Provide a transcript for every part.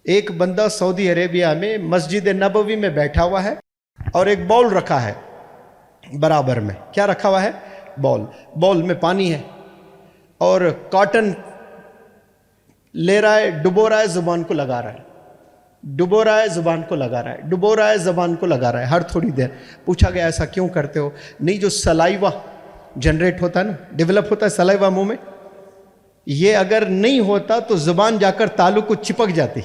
ایک بندہ سعودی عربیہ میں مسجد نبوی میں بیٹھا ہوا ہے اور ایک باؤل رکھا ہے برابر میں. کیا رکھا ہوا ہے؟ باؤل میں پانی ہے اور کاٹن لے رہا ہے, ڈبو رہا ہے, زبان کو لگا رہا ہے, ڈبو رہا ہے, زبان کو لگا رہا ہے, ڈبو رہا ہے, زبان کو لگا رہا ہے ہر تھوڑی دیر. پوچھا گیا ایسا کیوں کرتے ہو؟ نہیں, جو سلائیوا جنریٹ ہوتا ہے نا, ڈیولپ ہوتا ہے سلائیوا منہ میں, یہ اگر نہیں ہوتا تو زبان جا کر تالو کو چپک جاتی,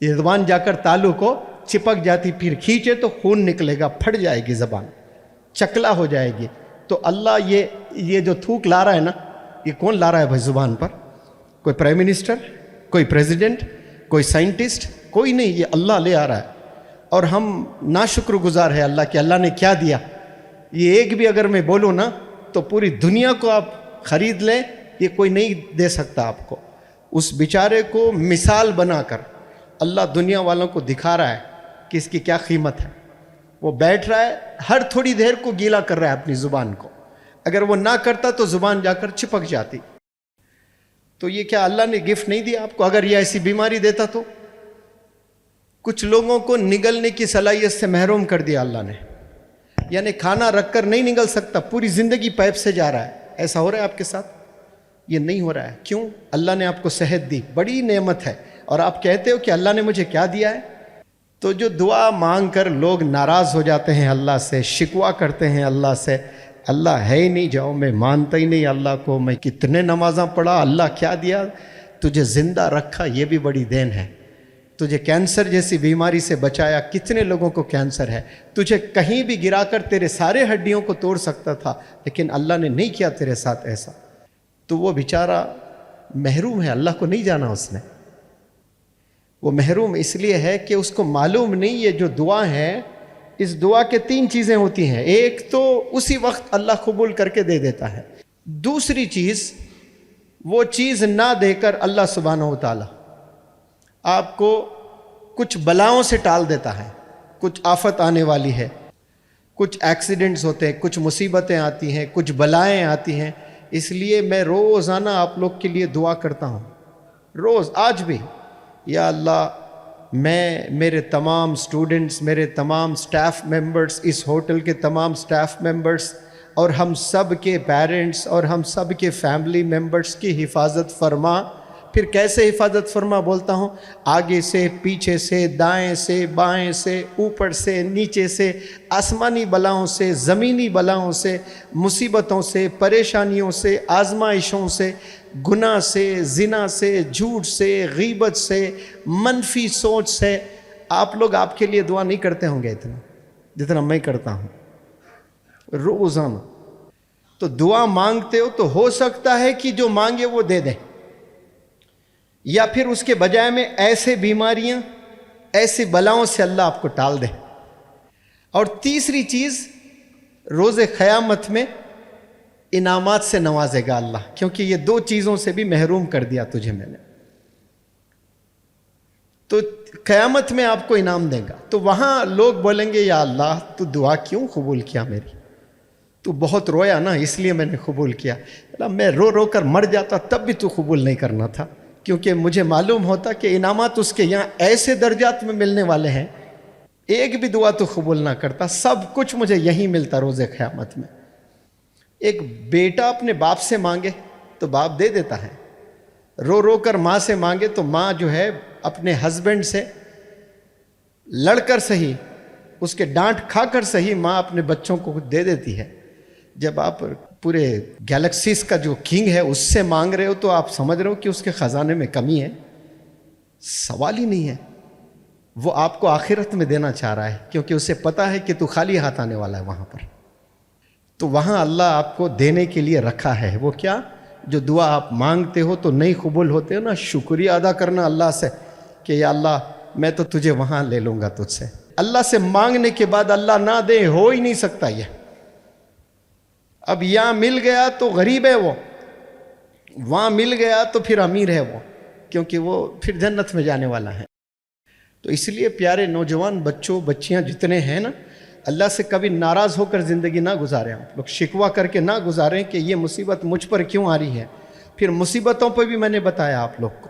یہ زبان جا کر تالو کو چپک جاتی, پھر کھینچے تو خون نکلے گا, پھٹ جائے گی زبان, چکلا ہو جائے گی. تو اللہ یہ جو تھوک لا رہا ہے نا, یہ کون لا رہا ہے بھائی زبان پر؟ کوئی پرائم منسٹر, کوئی پریزیڈنٹ, کوئی سائنٹسٹ, کوئی نہیں, یہ اللہ لے آ رہا ہے. اور ہم ناشکر گزار ہیں اللہ کہ اللہ نے کیا دیا. یہ ایک بھی اگر میں بولوں نا تو پوری دنیا کو آپ خرید لیں, یہ کوئی نہیں دے سکتا آپ کو. اس بیچارے کو مثال بنا کر اللہ دنیا والوں کو دکھا رہا ہے کہ اس کی کیا قیمت ہے. وہ بیٹھ رہا ہے, ہر تھوڑی دیر کو گیلا کر رہا ہے اپنی زبان کو, اگر وہ نہ کرتا تو زبان جا کر چپک جاتی. تو یہ کیا اللہ نے گفٹ نہیں دیا آپ کو؟ اگر یہ ایسی بیماری دیتا تو کچھ لوگوں کو نگلنے کی صلاحیت سے محروم کر دیا اللہ نے, یعنی کھانا رکھ کر نہیں نگل سکتا, پوری زندگی پیپ سے جا رہا ہے. ایسا ہو رہا ہے آپ کے ساتھ؟ یہ نہیں ہو رہا ہے. کیوں؟ اللہ نے آپ کو صحت دی, بڑی نعمت ہے, اور آپ کہتے ہو کہ اللہ نے مجھے کیا دیا ہے. تو جو دعا مانگ کر لوگ ناراض ہو جاتے ہیں اللہ سے, شکوہ کرتے ہیں اللہ سے, اللہ ہے ہی نہیں, جاؤ میں مانتا ہی نہیں اللہ کو, میں کتنے نمازاں پڑھا, اللہ کیا دیا, تجھے زندہ رکھا یہ بھی بڑی دین ہے. تجھے کینسر جیسی بیماری سے بچایا, کتنے لوگوں کو کینسر ہے, تجھے کہیں بھی گرا کر تیرے سارے ہڈیوں کو توڑ سکتا تھا, لیکن اللہ نے نہیں کیا تیرے ساتھ ایسا. تو وہ بیچارہ محروم ہے, اللہ کو نہیں جانا اس نے. وہ محروم اس لیے ہے کہ اس کو معلوم نہیں یہ جو دعا ہے, اس دعا کے 3 چیزیں ہوتی ہیں. ایک تو اسی وقت اللہ قبول کر کے دے دیتا ہے. دوسری چیز, وہ چیز نہ دے کر اللہ سبحانہ و تعالی آپ کو کچھ بلاؤں سے ٹال دیتا ہے. کچھ آفت آنے والی ہے, کچھ ایکسیڈنٹس ہوتے ہیں, کچھ مصیبتیں آتی ہیں, کچھ بلائیں آتی ہیں. اس لیے میں روزانہ آپ لوگ کے لیے دعا کرتا ہوں, روز, آج بھی. یا اللہ, میں, میرے تمام سٹوڈنٹس, میرے تمام سٹاف ممبرز, اس ہوٹل کے تمام سٹاف ممبرز, اور ہم سب کے پیرنٹس, اور ہم سب کے فیملی ممبرز کی حفاظت فرما. پھر کیسے حفاظت فرما بولتا ہوں؟ آگے سے, پیچھے سے, دائیں سے, بائیں سے, اوپر سے, نیچے سے, آسمانی بلاؤں سے, زمینی بلاؤں سے, مصیبتوں سے, پریشانیوں سے, آزمائشوں سے, گناہ سے, زنا سے, جھوٹ سے, غیبت سے, منفی سوچ سے. آپ لوگ آپ کے لیے دعا نہیں کرتے ہوں گے اتنا جتنا میں کرتا ہوں روزانہ. تو دعا مانگتے ہو تو ہو سکتا ہے کہ جو مانگے وہ دے دیں, یا پھر اس کے بجائے میں ایسے بیماریاں, ایسے بلاؤں سے اللہ آپ کو ٹال دے. اور تیسری چیز, روز قیامت میں انعامات سے نوازے گا اللہ, کیونکہ یہ 2 چیزوں سے بھی محروم کر دیا تجھے میں نے. تو قیامت میں آپ کو انعام دے گا. تو وہاں لوگ بولیں گے یا اللہ تو دعا کیوں قبول کیا میری, تو بہت رویا نا اس لیے میں نے قبول کیا. اللہ, میں رو رو کر مر جاتا تب بھی تو قبول نہیں کرنا تھا, کیونکہ مجھے معلوم ہوتا کہ انعامات اس کے یہاں ایسے درجات میں ملنے والے ہیں, ایک بھی دعا تو قبول نہ کرتا, سب کچھ مجھے یہیں ملتا روز قیامت میں. ایک بیٹا اپنے باپ سے مانگے تو باپ دے دیتا ہے, رو رو کر ماں سے مانگے تو ماں جو ہے اپنے ہسبینڈ سے لڑ کر صحیح, اس کے ڈانٹ کھا کر صحیح, ماں اپنے بچوں کو دے دیتی ہے. جب آپ پورے گیلیکسیز کا جو کنگ ہے اس سے مانگ رہے ہو تو آپ سمجھ رہے ہو کہ اس کے خزانے میں کمی ہے؟ سوال ہی نہیں ہے. وہ آپ کو آخرت میں دینا چاہ رہا ہے, کیونکہ اسے پتا ہے کہ تو خالی ہاتھ آنے والا ہے وہاں پر. تو وہاں اللہ آپ کو دینے کے لیے رکھا ہے. وہ کیا؟ جو دعا آپ مانگتے ہو تو نہیں قبول ہوتے ہو نا, شکریہ ادا کرنا اللہ سے کہ یا اللہ میں تو تجھے وہاں لے لوں گا تجھ سے. اللہ سے مانگنے کے بعد اللہ نہ دے, ہو ہی نہیں سکتا یہ. اب یہاں مل گیا تو غریب ہے وہ, وہاں مل گیا تو پھر امیر ہے وہ, کیونکہ وہ پھر جنت میں جانے والا ہے. تو اس لیے پیارے نوجوان بچوں, بچیاں جتنے ہیں نا, اللہ سے کبھی ناراض ہو کر زندگی نہ گزاریں. آپ لوگ شکوہ کر کے نہ گزاریں کہ یہ مصیبت مجھ پر کیوں آ رہی ہے. پھر مصیبتوں پہ بھی میں نے بتایا آپ لوگ کو